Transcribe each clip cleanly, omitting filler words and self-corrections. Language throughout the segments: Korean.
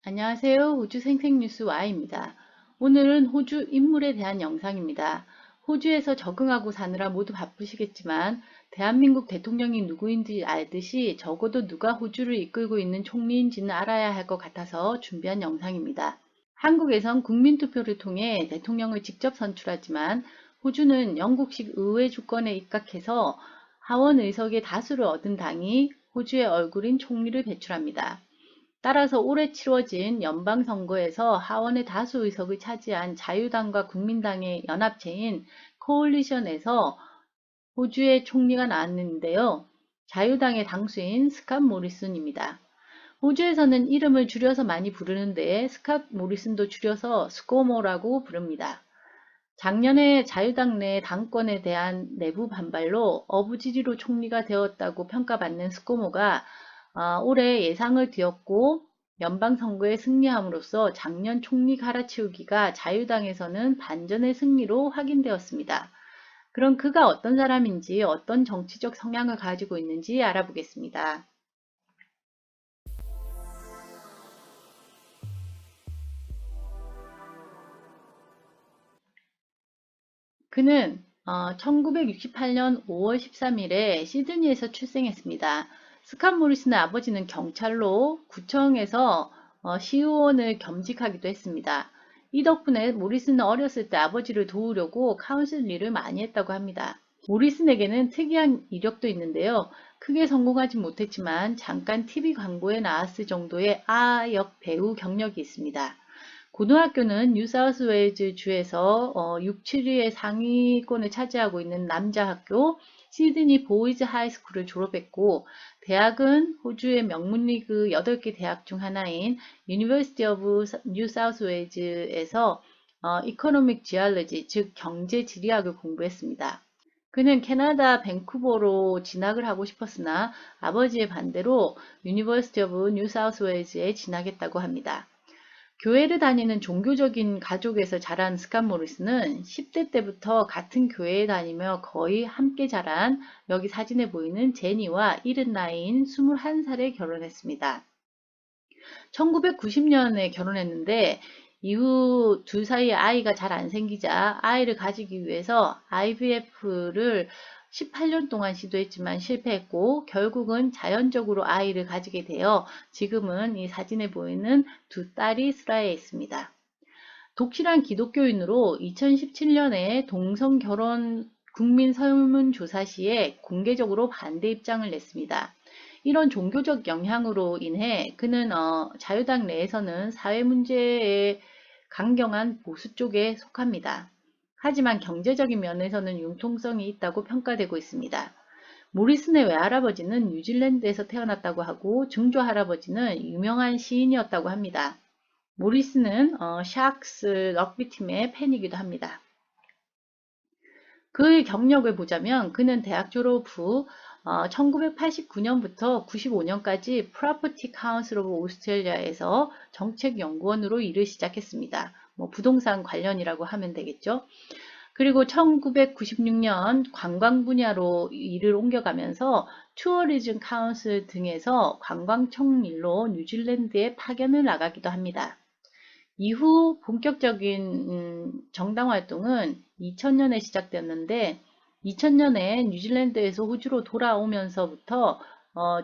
안녕하세요. 호주 생생뉴스 Y입니다. 오늘은 호주 인물에 대한 영상입니다. 호주에서 적응하고 사느라 모두 바쁘시겠지만 대한민국 대통령이 누구인지 알듯이 적어도 누가 호주를 이끌고 있는 총리인지는 알아야 할 것 같아서 준비한 영상입니다. 한국에선 국민투표를 통해 대통령을 직접 선출하지만 호주는 영국식 의회 주권에 입각해서 하원 의석의 다수를 얻은 당이 호주의 얼굴인 총리를 배출합니다. 따라서 올해 치러진 연방선거에서 하원의 다수 의석을 차지한 자유당과 국민당의 연합체인 코올리션에서 호주의 총리가 나왔는데요. 자유당의 당수인 스캇 모리슨입니다. 호주에서는 이름을 줄여서 많이 부르는데 스캇 모리슨도 줄여서 스코모라고 부릅니다. 작년에 자유당 내 당권에 대한 내부 반발로 어부지리로 총리가 되었다고 평가받는 스코모가 올해 예상을 뒤엎고 연방선거에 승리함으로써 작년 총리 갈아치우기가 자유당에서는 반전의 승리로 확인되었습니다. 그럼 그가 어떤 사람인지 어떤 정치적 성향을 가지고 있는지 알아보겠습니다. 그는 1968년 5월 13일에 시드니에서 출생했습니다. 스캇 모리슨의 아버지는 경찰로 구청에서 시의원을 겸직하기도 했습니다. 이 덕분에 모리슨은 어렸을 때 아버지를 도우려고 카운슬 일을 많이 했다고 합니다. 모리슨에게는 특이한 이력도 있는데요. 크게 성공하진 못했지만 잠깐 TV 광고에 나왔을 정도의 아역 배우 경력이 있습니다. 고등학교는 뉴사우스웨일즈 주에서 6, 7위의 상위권을 차지하고 있는 남자 학교 시드니 보이즈 하이스쿨을 졸업했고, 대학은 호주의 명문리그 8개 대학 중 하나인 유니버시티 오브 뉴사우스웨일즈에서 이코노믹 지올로지, 즉 경제 지리학을 공부했습니다. 그는 캐나다 밴쿠버로 진학을 하고 싶었으나 아버지의 반대로 유니버시티 오브 뉴사우스웨일즈에 진학했다고 합니다. 교회를 다니는 종교적인 가족에서 자란 스캇 모리스는 10대 때부터 같은 교회에 다니며 거의 함께 자란 여기 사진에 보이는 제니와 이른 나이인 21살에 결혼했습니다. 1990년에 결혼했는데 이후 둘 사이에 아이가 잘 안 생기자 아이를 가지기 위해서 IVF를 18년 동안 시도했지만 실패했고 결국은 자연적으로 아이를 가지게 되어 지금은 이 사진에 보이는 두 딸이 슬하에 있습니다. 독실한 기독교인으로 2017년에 동성 결혼 국민 설문조사 시에 공개적으로 반대 입장을 냈습니다. 이런 종교적 영향으로 인해 그는 자유당 내에서는 사회 문제에 강경한 보수 쪽에 속합니다. 하지만 경제적인 면에서는 융통성이 있다고 평가되고 있습니다. 모리슨의 외할아버지는 뉴질랜드에서 태어났다고 하고 증조 할아버지는 유명한 시인이었다고 합니다. 모리슨은 샤크스 럭비팀의 팬이기도 합니다. 그의 경력을 보자면 그는 대학 졸업 후 1989년부터 95년까지 프로퍼티 카운슬 오브 오스트레일리아에서 정책연구원으로 일을 시작했습니다. 뭐 부동산 관련이라고 하면 되겠죠. 그리고 1996년 관광 분야로 일을 옮겨가면서 투어리즘 카운슬 등에서 관광청 일로 뉴질랜드에 파견을 나가기도 합니다. 이후 본격적인 정당 활동은 2000년에 시작되었는데 2000년에 뉴질랜드에서 호주로 돌아오면서부터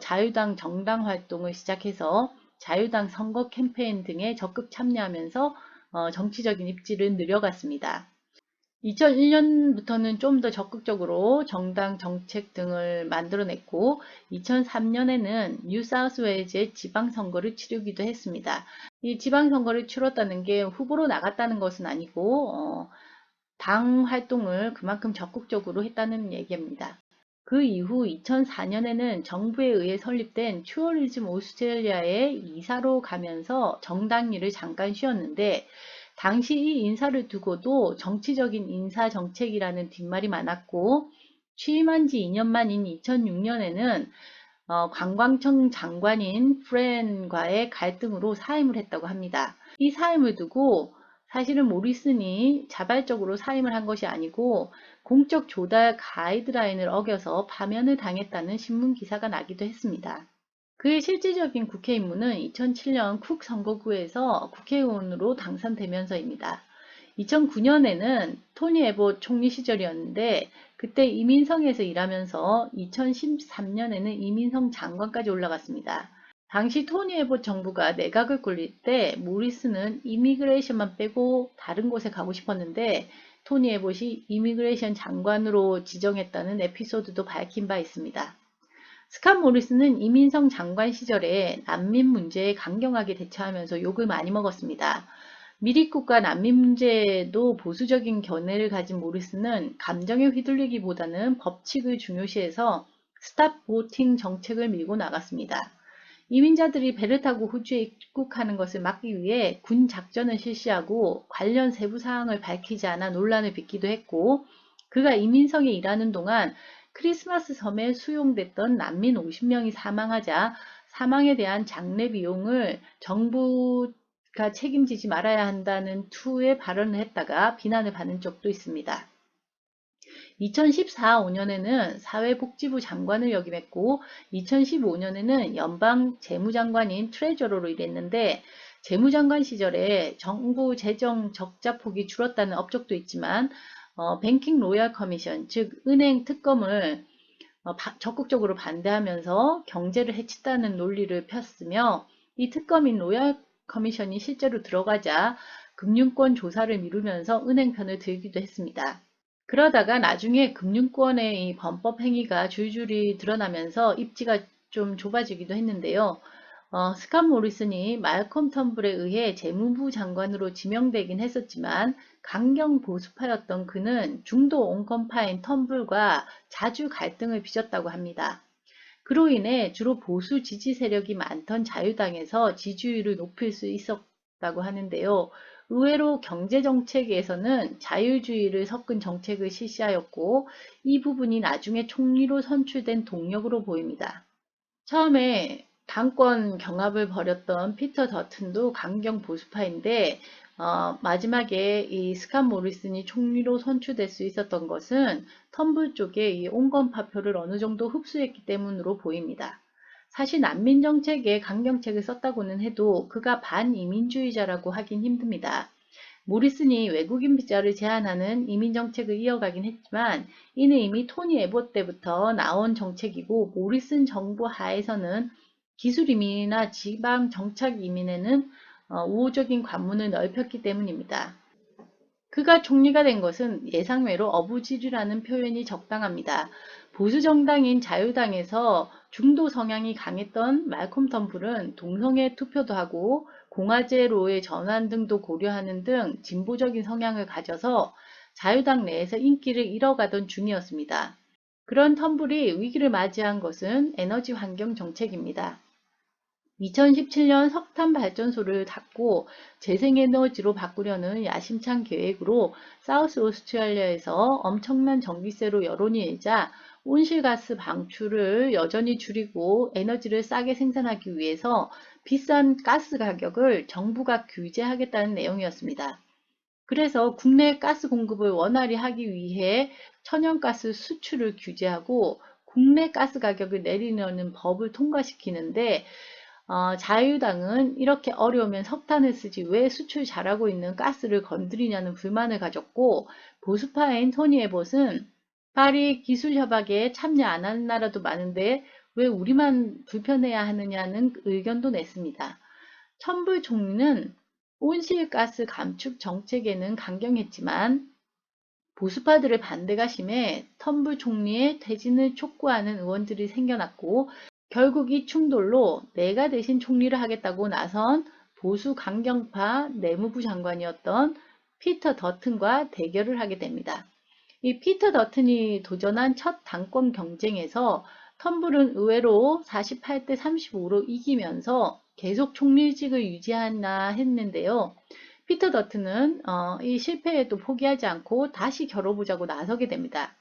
자유당 정당 활동을 시작해서 자유당 선거 캠페인 등에 적극 참여하면서 정치적인 입지를 늘려갔습니다. 2001년부터는 좀 더 적극적으로 정당 정책 등을 만들어냈고 2003년에는 뉴사우스웨일즈의 지방선거를 치르기도 했습니다. 이 지방선거를 치렀다는 게 후보로 나갔다는 것은 아니고 당 활동을 그만큼 적극적으로 했다는 얘기입니다. 그 이후 2004년에는 정부에 의해 설립된 투어리즘 오스트레일리아에 이사로 가면서 정당 일을 잠깐 쉬었는데 당시 이 인사를 두고도 정치적인 인사 정책이라는 뒷말이 많았고 취임한 지 2년 만인 2006년에는 관광청 장관인 프렌과의 갈등으로 사임을 했다고 합니다. 이 사임을 두고 사실은 모리슨이 자발적으로 사임을 한 것이 아니고 공적 조달 가이드라인을 어겨서 파면을 당했다는 신문 기사가 나기도 했습니다. 그의 실질적인 국회 임무는 2007년 쿡 선거구에서 국회의원으로 당선되면서입니다. 2009년에는 토니 에봇 총리 시절이었는데 그때 이민성에서 일하면서 2013년에는 이민성 장관까지 올라갔습니다. 당시 토니 에봇 정부가 내각을 굴릴 때 모리스는 이미그레이션만 빼고 다른 곳에 가고 싶었는데 토니 에봇이 이미그레이션 장관으로 지정했다는 에피소드도 밝힌 바 있습니다. 스캇 모리스는 이민성 장관 시절에 난민 문제에 강경하게 대처하면서 욕을 많이 먹었습니다. 미립국가 난민 문제에도 보수적인 견해를 가진 모리스는 감정에 휘둘리기보다는 법칙을 중요시해서 스탑 보팅 정책을 밀고 나갔습니다. 이민자들이 배를 타고 호주에 입국하는 것을 막기 위해 군 작전을 실시하고 관련 세부 사항을 밝히지 않아 논란을 빚기도 했고, 그가 이민성에 일하는 동안 크리스마스 섬에 수용됐던 난민 50명이 사망하자 사망에 대한 장례 비용을 정부가 책임지지 말아야 한다는 투의 발언을 했다가 비난을 받은 적도 있습니다. 2014-15년에는 사회복지부 장관을 역임했고 2015년에는 연방 재무장관인 트레저러로 일했는데 재무장관 시절에 정부 재정 적자 폭이 줄었다는 업적도 있지만 뱅킹 로얄 커미션, 즉 은행 특검을 적극적으로 반대하면서 경제를 해친다는 논리를 폈으며 이 특검인 로얄 커미션이 실제로 들어가자 금융권 조사를 미루면서 은행 편을 들기도 했습니다. 그러다가 나중에 금융권의 이 범법 행위가 줄줄이 드러나면서 입지가 좀 좁아지기도 했는데요. 스캇 모리슨이 말콤 텀블에 의해 재무부 장관으로 지명되긴 했었지만 강경 보수파였던 그는 중도 온건파인 텀블과 자주 갈등을 빚었다고 합니다. 그로 인해 주로 보수 지지 세력이 많던 자유당에서 지지율을 높일 수 있었다고 하는데요. 의외로 경제정책에서는 자유주의를 섞은 정책을 실시하였고 이 부분이 나중에 총리로 선출된 동력으로 보입니다. 처음에 당권 경합을 벌였던 피터 더튼도 강경 보수파인데 마지막에 이 스캇 모리슨이 총리로 선출될 수 있었던 것은 텀블 쪽의 이 온건파표를 어느 정도 흡수했기 때문으로 보입니다. 사실 난민 정책에 강경책을 썼다고는 해도 그가 반이민주의자라고 하긴 힘듭니다. 모리슨이 외국인 비자를 제한하는 이민 정책을 이어가긴 했지만 이는 이미 토니 에봇 때부터 나온 정책이고 모리슨 정부 하에서는 기술 이민이나 지방 정착 이민에는 우호적인 관문을 넓혔기 때문입니다. 그가 총리가 된 것은 예상외로 어부질이라는 표현이 적당합니다. 보수 정당인 자유당에서 중도 성향이 강했던 말콤 텀블은 동성애 투표도 하고 공화제로의 전환 등도 고려하는 등 진보적인 성향을 가져서 자유당 내에서 인기를 잃어가던 중이었습니다. 그런 텀블이 위기를 맞이한 것은 에너지 환경 정책입니다. 2017년 석탄 발전소를 닫고 재생에너지로 바꾸려는 야심찬 계획으로 사우스 오스트레일리아에서 엄청난 전기세로 여론이 일자 온실가스 방출을 여전히 줄이고 에너지를 싸게 생산하기 위해서 비싼 가스 가격을 정부가 규제하겠다는 내용이었습니다. 그래서 국내 가스 공급을 원활히 하기 위해 천연가스 수출을 규제하고 국내 가스 가격을 내리려는 법을 통과시키는데 자유당은 이렇게 어려우면 석탄을 쓰지 왜 수출 잘하고 있는 가스를 건드리냐는 불만을 가졌고 보수파인 토니 에봇은 파리 기술협약에 참여 안 하는 나라도 많은데 왜 우리만 불편해야 하느냐는 의견도 냈습니다. 첨블 총리는 온실가스 감축 정책에는 강경했지만 보수파들의 반대가 심해 텀블 총리의 퇴진을 촉구하는 의원들이 생겨났고 결국 이 충돌로 내가 대신 총리를 하겠다고 나선 보수 강경파 내무부 장관이었던 피터 더튼과 대결을 하게 됩니다. 이 피터 더튼이 도전한 첫 당권 경쟁에서 텀블은 의외로 48대 35로 이기면서 계속 총리직을 유지하나 했는데요. 피터 더튼은 이 실패에도 포기하지 않고 다시 겨뤄보자고 나서게 됩니다.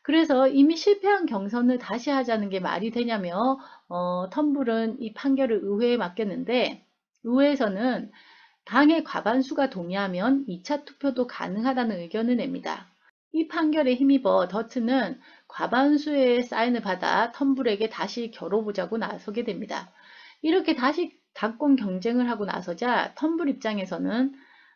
그래서 이미 실패한 경선을 다시 하자는 게 말이 되냐며 텀블은 이 판결을 의회에 맡겼는데 의회에서는 당의 과반수가 동의하면 2차 투표도 가능하다는 의견을 냅니다. 이 판결에 힘입어 더튼은 과반수의 사인을 받아 텀블에게 다시 겨뤄보자고 나서게 됩니다. 이렇게 다시 당권 경쟁을 하고 나서자 텀블 입장에서는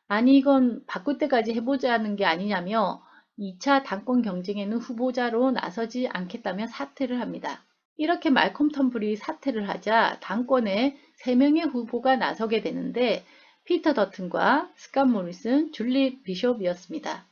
아니 이건 바꿀 때까지 해보자는 게 아니냐며 2차 당권 경쟁에는 후보자로 나서지 않겠다며 사퇴를 합니다. 이렇게 말콤 텀블이 사퇴를 하자 당권에 3명의 후보가 나서게 되는데 피터 더튼과 스캇 모리슨, 줄리 비숍이었습니다.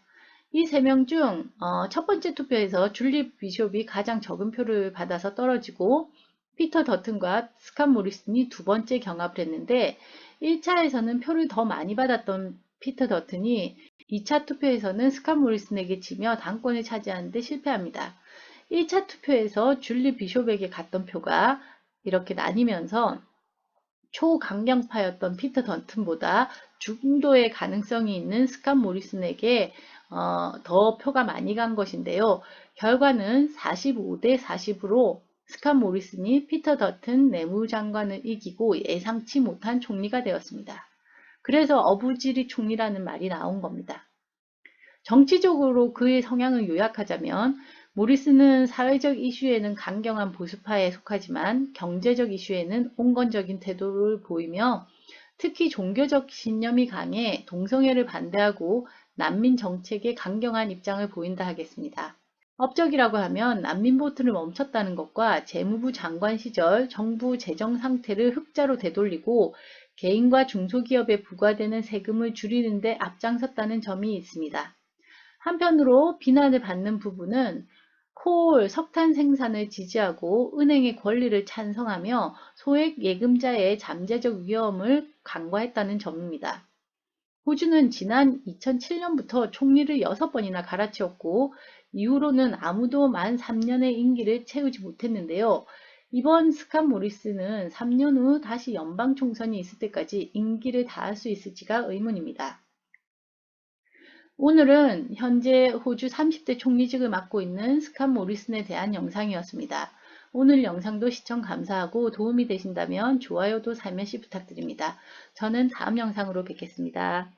이 3명 중 첫 번째 투표에서 줄리 비숍이 가장 적은 표를 받아서 떨어지고 피터 더튼과 스캇 모리슨이 두 번째 경합을 했는데 1차에서는 표를 더 많이 받았던 피터 더튼이 2차 투표에서는 스캇 모리슨에게 지며 당권을 차지하는 데 실패합니다. 1차 투표에서 줄리 비숍에게 갔던 표가 이렇게 나뉘면서 초강경파였던 피터 더튼보다 중도의 가능성이 있는 스캇 모리슨에게 더 표가 많이 간 것인데요. 결과는 45대 40으로 스캇 모리슨이 피터 더튼 내무장관을 이기고 예상치 못한 총리가 되었습니다. 그래서 어부지리 총리라는 말이 나온 겁니다. 정치적으로 그의 성향을 요약하자면 모리슨은 사회적 이슈에는 강경한 보수파에 속하지만 경제적 이슈에는 온건적인 태도를 보이며 특히 종교적 신념이 강해 동성애를 반대하고 난민 정책에 강경한 입장을 보인다 하겠습니다. 업적이라고 하면 난민 보트를 멈췄다는 것과 재무부 장관 시절 정부 재정 상태를 흑자로 되돌리고 개인과 중소기업에 부과되는 세금을 줄이는 데 앞장섰다는 점이 있습니다. 한편으로 비난을 받는 부분은 콜, 석탄 생산을 지지하고 은행의 권리를 찬성하며 소액 예금자의 잠재적 위험을 간과했다는 점입니다. 호주는 지난 2007년부터 총리를 6번이나 갈아치웠고 이후로는 아무도 만 3년의 임기를 채우지 못했는데요. 이번 스캇 모리슨은 3년 후 다시 연방 총선이 있을 때까지 임기를 다할 수 있을지가 의문입니다. 오늘은 현재 호주 30대 총리직을 맡고 있는 스캇 모리슨에 대한 영상이었습니다. 오늘 영상도 시청 감사하고 도움이 되신다면 좋아요도 살며시 부탁드립니다. 저는 다음 영상으로 뵙겠습니다.